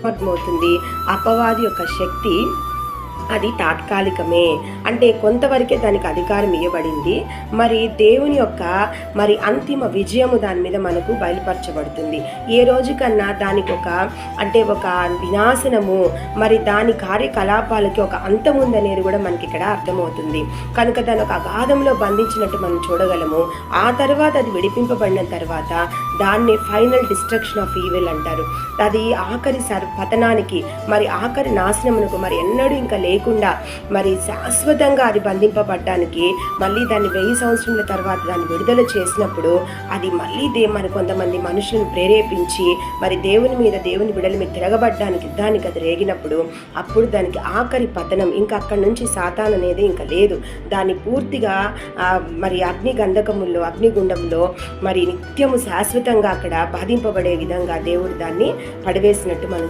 అర్థమవుతుంది. అపవాది యొక్క శక్తి అది తాత్కాలికమే, అంటే కొంతవరకే దానికి అధికారం ఇవ్వబడింది. మరి దేవుని యొక్క అంతిమ విజయము దాని మీద మనకు బయలుపరచబడుతుంది. ఏ రోజు కన్నా దానికి ఒక వినాశనము, దాని కార్యకలాపాలకి ఒక అంతం ఉందనేది కూడా మనకి ఇక్కడ అర్థమవుతుంది. కనుక దాని ఒక అగాధంలో బంధించినట్టు మనం చూడగలము. ఆ తర్వాత అది విడిపింపబడిన తర్వాత దాన్ని ఫైనల్ డిస్ట్రక్షన్ ఆఫ్ ఈవిల్ అంటారు. అది ఆఖరి పతనానికి, ఆఖరి నాశనమునకు ఎన్నడూ ఇంకా లేకుండా శాశ్వతంగా అది బంధింపబడ్డానికి మళ్ళీ దాన్ని 1000 సంవత్సరాల తర్వాత దాన్ని విడుదల చేసినప్పుడు అది మళ్ళీ కొంతమంది మనుషులను ప్రేరేపించి దేవుని బిడ్డల మీద తిరగబడ్డానికి యుద్ధానికి అది రేగినప్పుడు అప్పుడు దానికి ఆఖరి పతనం. ఇంకా అక్కడి నుంచి సాతాన్ అనేది ఇంకా లేదు. దాన్ని పూర్తిగా అగ్నిగుండంలో నిత్యము శాశ్వతంగా అక్కడ బాధింపబడే విధంగా దేవుడు దాన్ని పడివేసినట్టు మనం